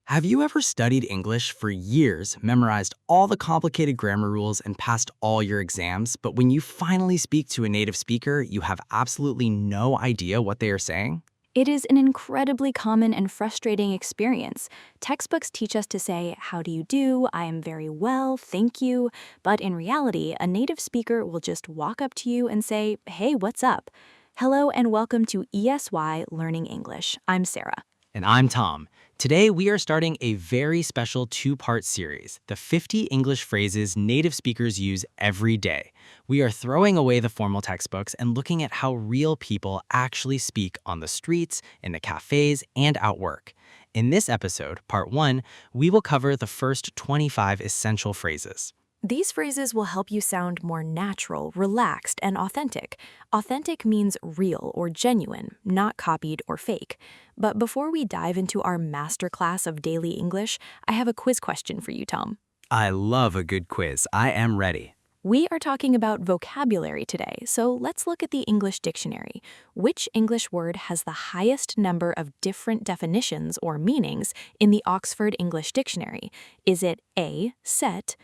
Have you ever studied English for years, memorized all the complicated grammar rules, and passed all your exams, but when you finally speak to a native speaker, you have absolutely no idea what they are saying? It is an incredibly common and frustrating experience. Textbooks teach us to say, "How do you do? I am very well, thank you." But in reality, a native speaker will just walk up to you and say, "Hey, what's up?" Hello and welcome to ESY Learning English. I'm Sarah. And I'm Tom. Today, we are starting a very special two-part series, the 50 English phrases native speakers use every day. We are throwing away the formal textbooks and looking at how real people actually speak on the streets, in the cafes, and at work. In this episode, part 1, we will cover the first 25 essential phrases. These phrases will help you sound more natural, relaxed, and authentic. Authentic means real or genuine, not copied or fake. But before we dive into our masterclass of daily English, I have a quiz question for you, Tom. I love a good quiz. I am ready. We are talking about vocabulary today, so let's look at the English dictionary. Which English word has the highest number of different definitions or meanings in the Oxford English Dictionary? Is it A, set,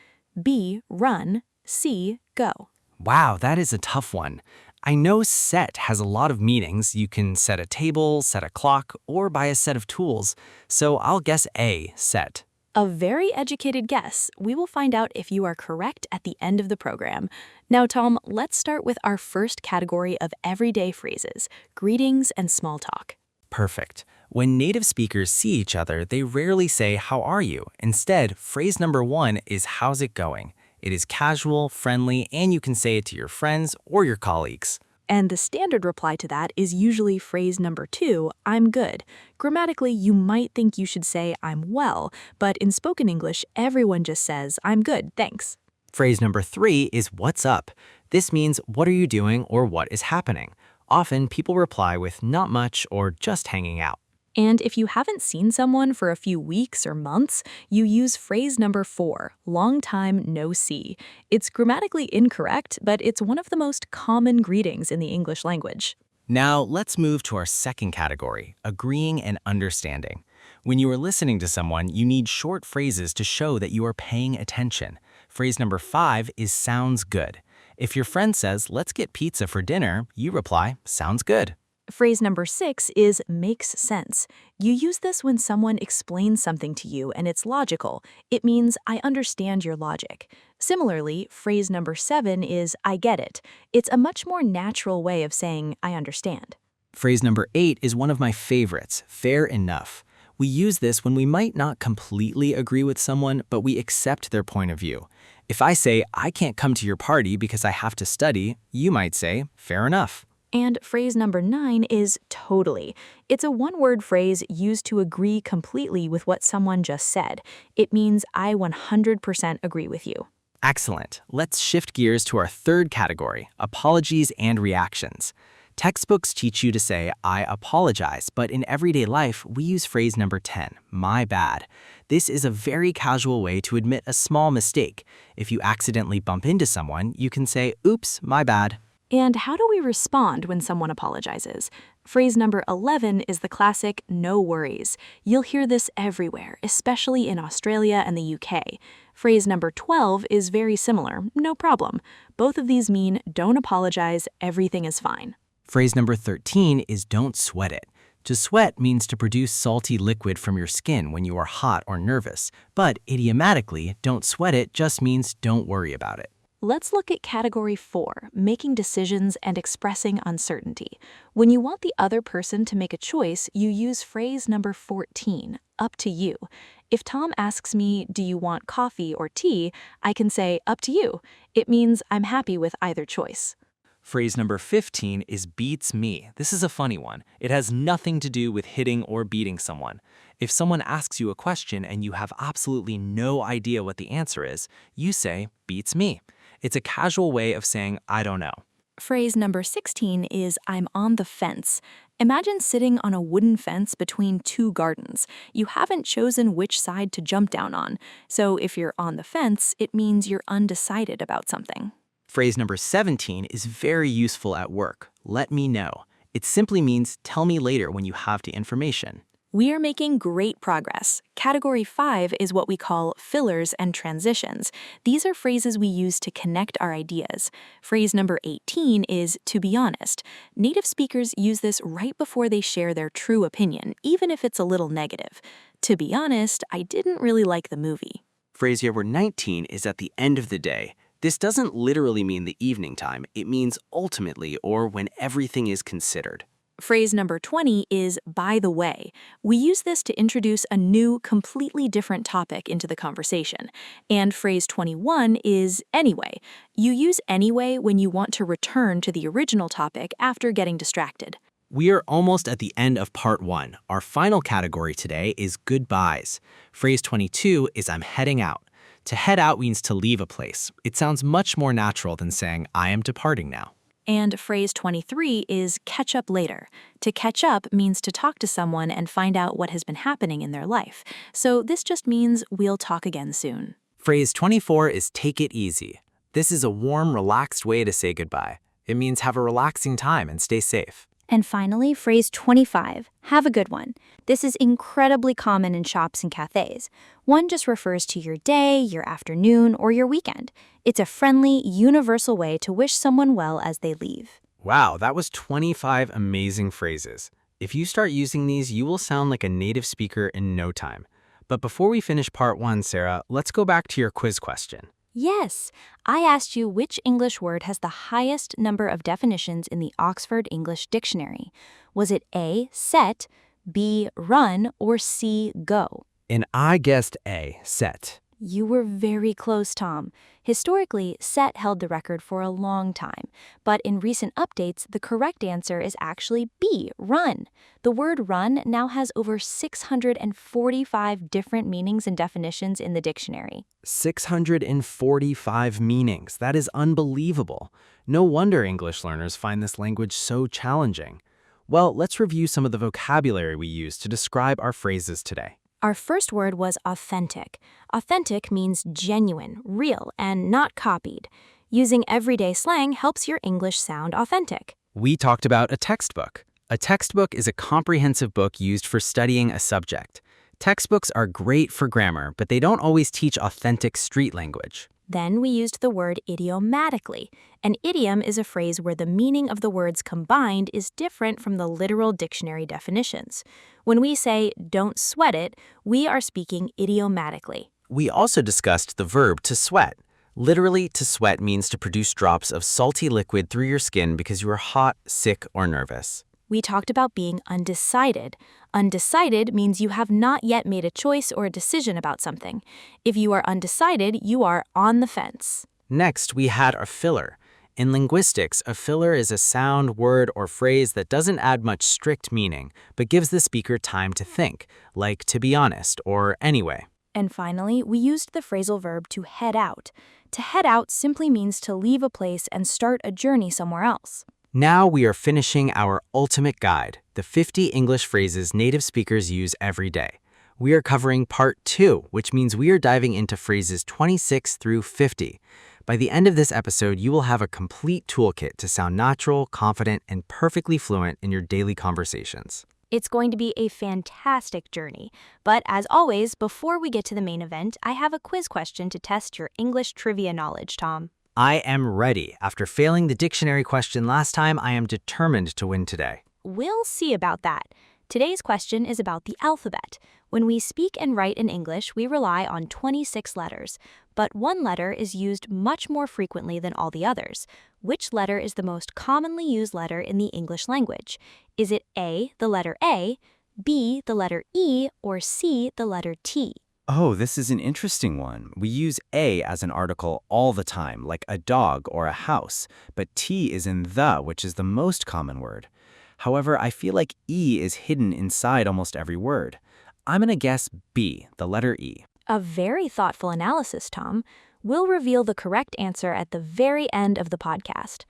B, run, C, go? Wow, that is a tough one. I know set has a lot of meanings. You can set a table, set a clock, or buy a set of tools. So I'll guess A, set. A very educated guess. We will find out if you are correct at the end of the program. Now, Tom, let's start with our first category of everyday phrases, greetings and small talk. Perfect. When native speakers see each other, they rarely say, "How are you?" Instead, phrase number 1 is, "How's it going?" It is casual, friendly, and you can say it to your friends or your colleagues. And the standard reply to that is usually phrase number 2, "I'm good." Grammatically, you might think you should say, "I'm well," but in spoken English, everyone just says, "I'm good, thanks." Phrase number 3 is, "What's up?" This means, "What are you doing?" or "What is happening?" Often, people reply with "Not much" or "Just hanging out." And if you haven't seen someone for a few weeks or months, you use phrase number 4, "long time no see." It's grammatically incorrect, but it's one of the most common greetings in the English language. Now, let's move to our second category, agreeing and understanding. When you are listening to someone, you need short phrases to show that you are paying attention. Phrase number 5 is "sounds good." If your friend says, "Let's get pizza for dinner," you reply, "Sounds good." Phrase number 6 is "makes sense." You use this when someone explains something to you and it's logical. It means, "I understand your logic." Similarly, phrase number 7 is "I get it." It's a much more natural way of saying, "I understand." Phrase number 8 is one of my favorites, "fair enough." We use this when we might not completely agree with someone, but we accept their point of view. If I say, "I can't come to your party because I have to study," you might say, "Fair enough." And phrase number 9 is "totally." It's a one-word phrase used to agree completely with what someone just said. It means, "I 100% agree with you." Excellent. Let's shift gears to our third category, apologies and reactions. Textbooks teach you to say, "I apologize," but in everyday life, we use phrase number 10, "my bad." This is a very casual way to admit a small mistake. If you accidentally bump into someone, you can say, "Oops, my bad." And how do we respond when someone apologizes? Phrase number 11 is the classic "no worries." You'll hear this everywhere, especially in Australia and the UK. Phrase number 12 is very similar, "no problem." Both of these mean don't apologize, everything is fine. Phrase number 13 is "don't sweat it." To sweat means to produce salty liquid from your skin when you are hot or nervous, but idiomatically, "don't sweat it" just means don't worry about it. Let's look at category 4, making decisions and expressing uncertainty. When you want the other person to make a choice, you use phrase number 14, "up to you." If Tom asks me, "Do you want coffee or tea?" I can say, "Up to you." It means I'm happy with either choice. Phrase number 15 is "beats me." This is a funny one. It has nothing to do with hitting or beating someone. If someone asks you a question and you have absolutely no idea what the answer is, you say, "beats me." It's a casual way of saying, "I don't know." Phrase number 16 is "I'm on the fence." Imagine sitting on a wooden fence between two gardens. You haven't chosen which side to jump down on. So if you're on the fence, it means you're undecided about something. Phrase number 17 is very useful at work. "Let me know." It simply means tell me later when you have the information. We are making great progress. Category 5 is what we call fillers and transitions. These are phrases we use to connect our ideas. Phrase number 18 is to be honest. Native speakers use this right before they share their true opinion, even if it's a little negative. To be honest, I didn't really like the movie. Phrase number 19 is at the end of the day. This doesn't literally mean the evening time. It means ultimately or when everything is considered. Phrase number 20 is by the way. We use this to introduce a new, completely different topic into the conversation. And phrase 21 is anyway. You use anyway when you want to return to the original topic after getting distracted. We are almost at the end of part 1. Our final category today is goodbyes. Phrase 22 is I'm heading out. To head out means to leave a place. It sounds much more natural than saying I am departing now. And phrase 23 is catch up later. To catch up means to talk to someone and find out what has been happening in their life. So this just means we'll talk again soon. Phrase 24 is take it easy. This is a warm, relaxed way to say goodbye. It means have a relaxing time and stay safe. And finally, phrase 25, have a good one. This is incredibly common in shops and cafes. One just refers to your day, your afternoon, or your weekend. It's a friendly, universal way to wish someone well as they leave. Wow, that was 25 amazing phrases. If you start using these, you will sound like a native speaker in no time. But before we finish part 1, Sarah, let's go back to your quiz question. Yes, I asked you which English word has the highest number of definitions in the Oxford English Dictionary. Was it A, set, B, run, or C, go? And I guessed A, set. You were very close, Tom. Historically, set held the record for a long time, but in recent updates, the correct answer is actually B, run. The word run now has over 645 different meanings and definitions in the dictionary. 645 meanings. That is unbelievable. No wonder English learners find this language so challenging. Well, let's review some of the vocabulary we use to describe our phrases today. Our first word was authentic. Authentic means genuine, real, and not copied. Using everyday slang helps your English sound authentic. We talked about a textbook. A textbook is a comprehensive book used for studying a subject. Textbooks are great for grammar, but they don't always teach authentic street language. Then we used the word idiomatically. An idiom is a phrase where the meaning of the words combined is different from the literal dictionary definitions. When we say, don't sweat it, we are speaking idiomatically. We also discussed the verb to sweat. Literally, to sweat means to produce drops of salty liquid through your skin because you are hot, sick, or nervous. We talked about being undecided. Undecided means you have not yet made a choice or a decision about something. If you are undecided, you are on the fence. Next, we had a filler. In linguistics, a filler is a sound, word, or phrase that doesn't add much strict meaning, but gives the speaker time to think, like to be honest or anyway. And finally, we used the phrasal verb to head out. To head out simply means to leave a place and start a journey somewhere else. Now we are finishing our ultimate guide, the 50 English phrases native speakers use every day. We are covering part 2, which means we are diving into phrases 26 through 50. By the end of this episode, you will have a complete toolkit to sound natural, confident, and perfectly fluent in your daily conversations. It's going to be a fantastic journey. But as always, before we get to the main event, I have a quiz question to test your English trivia knowledge, Tom. I am ready. After failing the dictionary question last time, I am determined to win today. We'll see about that. Today's question is about the alphabet. When we speak and write in English, we rely on 26 letters, but one letter is used much more frequently than all the others. Which letter is the most commonly used letter in the English language? Is it A, the letter A, B, the letter E, or C, the letter T? Oh, this is an interesting one. We use A as an article all the time, like a dog or a house, but T is in the, which is the most common word. However, I feel like E is hidden inside almost every word. I'm going to guess B, the letter E. A very thoughtful analysis, Tom. We'll reveal the correct answer at the very end of the podcast.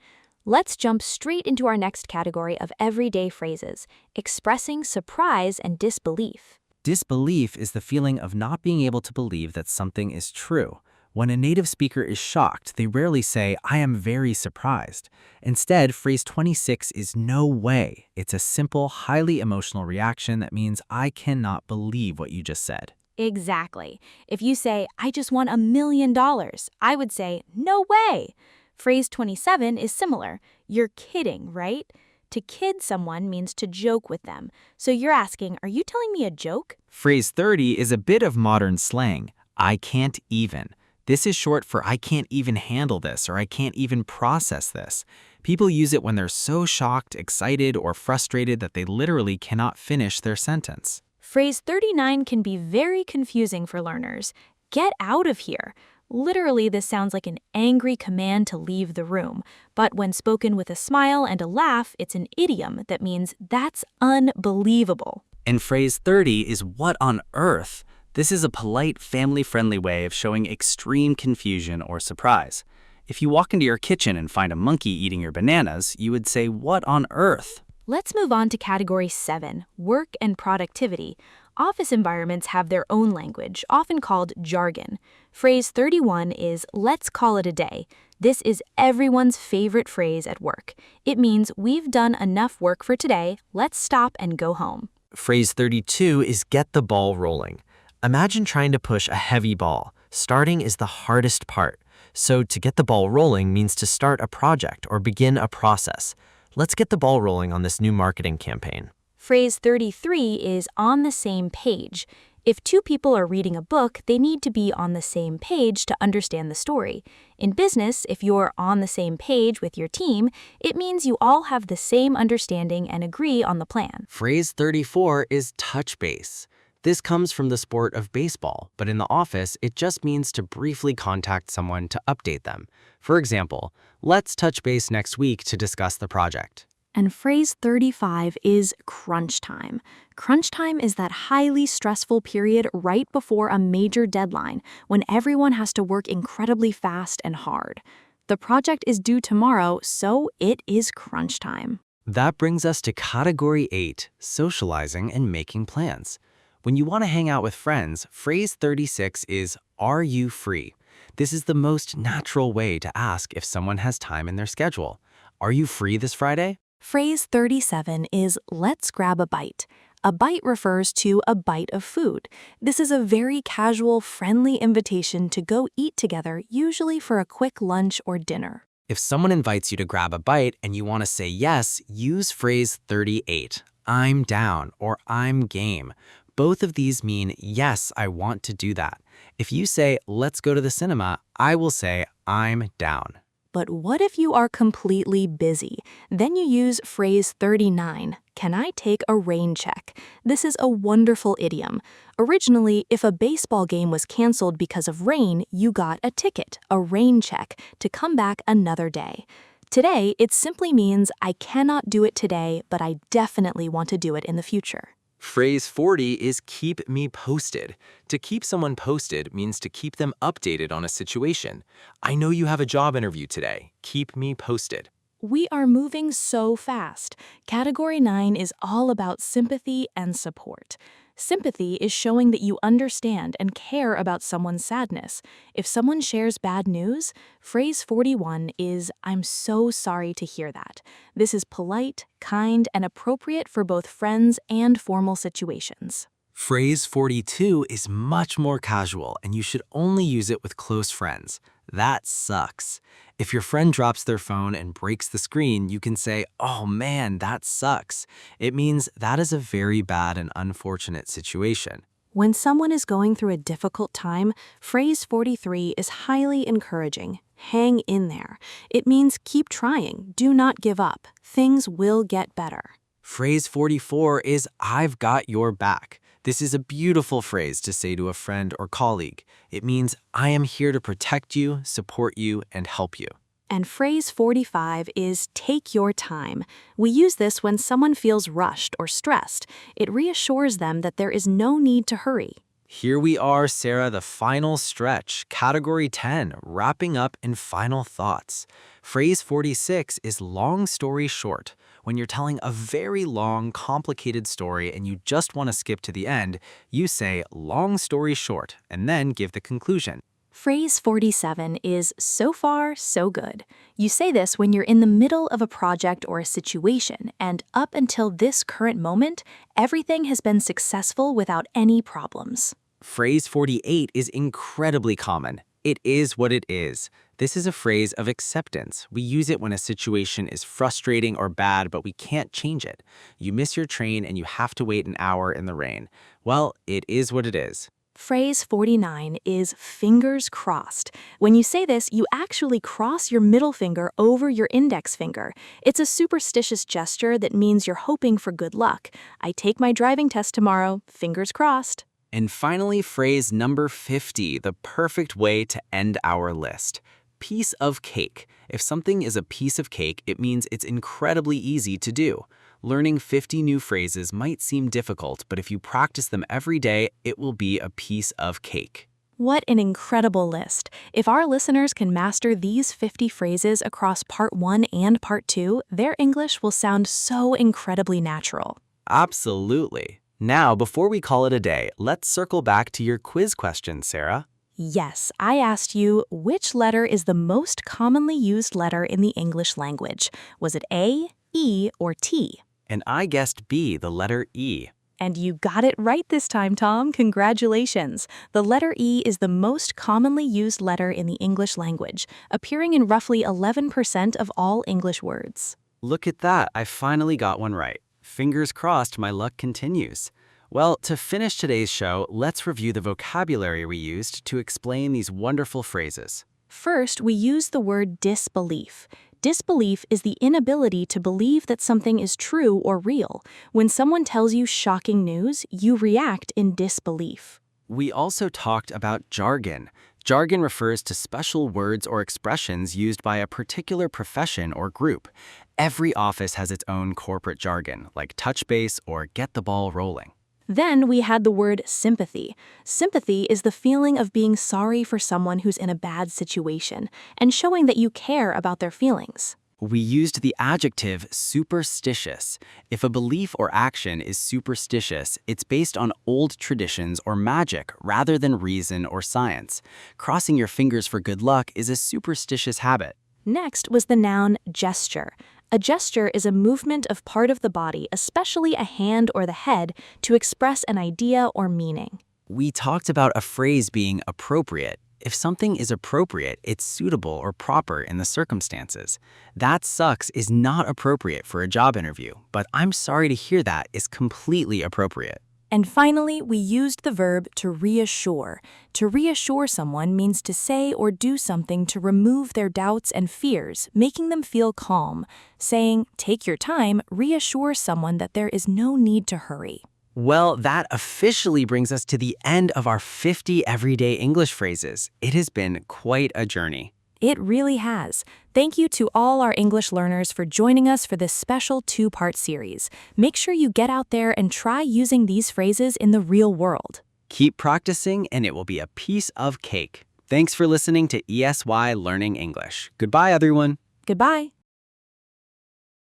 Let's jump straight into our next category of everyday phrases, expressing surprise and disbelief. Disbelief is the feeling of not being able to believe that something is true. When a native speaker is shocked, they rarely say, I am very surprised. Instead, phrase 26 is no way. It's a simple, highly emotional reaction that means I cannot believe what you just said. Exactly. If you say, I just won $1,000,000, I would say, no way. Phrase 27 is similar. You're kidding, right? To kid someone means to joke with them. So you're asking, are you telling me a joke? Phrase 30 is a bit of modern slang. I can't even. This is short for I can't even handle this or I can't even process this. People use it when they're so shocked, excited, or frustrated that they literally cannot finish their sentence. Phrase 39 can be very confusing for learners. Get out of here. Literally, this sounds like an angry command to leave the room. But when spoken with a smile and a laugh, it's an idiom that means that's unbelievable. And phrase 30 is what on earth? This is a polite, family-friendly way of showing extreme confusion or surprise. If you walk into your kitchen and find a monkey eating your bananas, you would say, what on earth? Let's move on to category 7, work and productivity. Office environments have their own language, often called jargon. Phrase 31 is, let's call it a day. This is everyone's favorite phrase at work. It means we've done enough work for today, let's stop and go home. Phrase 32 is get the ball rolling. Imagine trying to push a heavy ball. Starting is the hardest part. So to get the ball rolling means to start a project or begin a process. Let's get the ball rolling on this new marketing campaign. Phrase 33 is on the same page. If two people are reading a book, they need to be on the same page to understand the story. In business, if you're on the same page with your team, it means you all have the same understanding and agree on the plan. Phrase 34 is touch base. This comes from the sport of baseball, but in the office, it just means to briefly contact someone to update them. For example, let's touch base next week to discuss the project. And phrase 35 is crunch time. Crunch time is that highly stressful period right before a major deadline when everyone has to work incredibly fast and hard. The project is due tomorrow, so it is crunch time. That brings us to category 8, socializing and making plans. When you want to hang out with friends, phrase 36 is, are you free? This is the most natural way to ask if someone has time in their schedule. Are you free this Friday? Phrase 37 is let's grab a bite. A bite refers to a bite of food. This is a very casual, friendly invitation to go eat together, usually for a quick lunch or dinner. If someone invites you to grab a bite and you want to say yes, use phrase 38, I'm down or I'm game. Both of these mean, yes, I want to do that. If you say, let's go to the cinema, I will say, I'm down. But what if you are completely busy? Then you use phrase 39, can I take a rain check? This is a wonderful idiom. Originally, if a baseball game was canceled because of rain, you got a ticket, a rain check, to come back another day. Today, it simply means I cannot do it today, but I definitely want to do it in the future. Phrase 40 is keep me posted. To keep someone posted means to keep them updated on a situation. I know you have a job interview today. Keep me posted. We are moving so fast. Category 9 is all about sympathy and support. Sympathy is showing that you understand and care about someone's sadness. If someone shares bad news, phrase 41 is, I'm so sorry to hear that. This is polite, kind, and appropriate for both friends and formal situations. Phrase 42 is much more casual, and you should only use it with close friends. That sucks. If your friend drops their phone and breaks the screen, you can say, oh man, that sucks. It means that is a very bad and unfortunate situation. When someone is going through a difficult time, phrase 43 is highly encouraging. Hang in there. It means keep trying. Do not give up. Things will get better. Phrase 44 is I've got your back. This is a beautiful phrase to say to a friend or colleague. It means I am here to protect you, support you, and help you. And phrase 45 is take your time. We use this when someone feels rushed or stressed. It reassures them that there is no need to hurry. Here we are, Sarah, the final stretch, category 10, wrapping up in final thoughts. Phrase 46 is long story short. When you're telling a very long, complicated story and you just want to skip to the end, you say long story short and then give the conclusion. Phrase 47 is so far, so good. You say this when you're in the middle of a project or a situation, and up until this current moment, everything has been successful without any problems. Phrase 48 is incredibly common. It is what it is. This is a phrase of acceptance. We use it when a situation is frustrating or bad, but we can't change it. You miss your train and you have to wait an hour in the rain. Well, it is what it is. Phrase 49 is fingers crossed. When you say this, you actually cross your middle finger over your index finger. It's a superstitious gesture that means you're hoping for good luck. I take my driving test tomorrow, fingers crossed. And finally, phrase number 50, the perfect way to end our list. Piece of cake. If something is a piece of cake, it means it's incredibly easy to do. Learning 50 new phrases might seem difficult, but if you practice them every day, it will be a piece of cake. What an incredible list. If our listeners can master these 50 phrases across part 1 and part 2, their English will sound so incredibly natural. Absolutely. Now, before we call it a day, let's circle back to your quiz question, Sarah. Yes, I asked you, which letter is the most commonly used letter in the English language? Was it A, E, or T? And I guessed B, the letter E. And you got it right this time, Tom. Congratulations. The letter E is the most commonly used letter in the English language, appearing in roughly 11% of all English words. Look at that, I finally got one right. Fingers crossed my luck continues. Well, to finish today's show, let's review the vocabulary we used to explain these wonderful phrases. First, we use the word disbelief. Disbelief is the inability to believe that something is true or real. When someone tells you shocking news, you react in disbelief. We also talked about jargon. Jargon refers to special words or expressions used by a particular profession or group. Every office has its own corporate jargon, like touch base or get the ball rolling. Then we had the word sympathy. Sympathy is the feeling of being sorry for someone who's in a bad situation and showing that you care about their feelings. We used the adjective superstitious. If a belief or action is superstitious, it's based on old traditions or magic rather than reason or science. Crossing your fingers for good luck is a superstitious habit. Next was the noun gesture. A gesture is a movement of part of the body, especially a hand or the head, to express an idea or meaning. We talked about a phrase being appropriate. If something is appropriate, it's suitable or proper in the circumstances. That sucks is not appropriate for a job interview, but I'm sorry to hear that is completely appropriate. And finally, we used the verb to reassure. To reassure someone means to say or do something to remove their doubts and fears, making them feel calm. Saying, take your time, reassures someone that there is no need to hurry. Well, that officially brings us to the end of our 50 everyday English phrases. It has been quite a journey. It really has. Thank you to all our English learners for joining us for this special 2-part series. Make sure you get out there and try using these phrases in the real world. Keep practicing and it will be a piece of cake. Thanks for listening to ESY Learning English. Goodbye, everyone. Goodbye.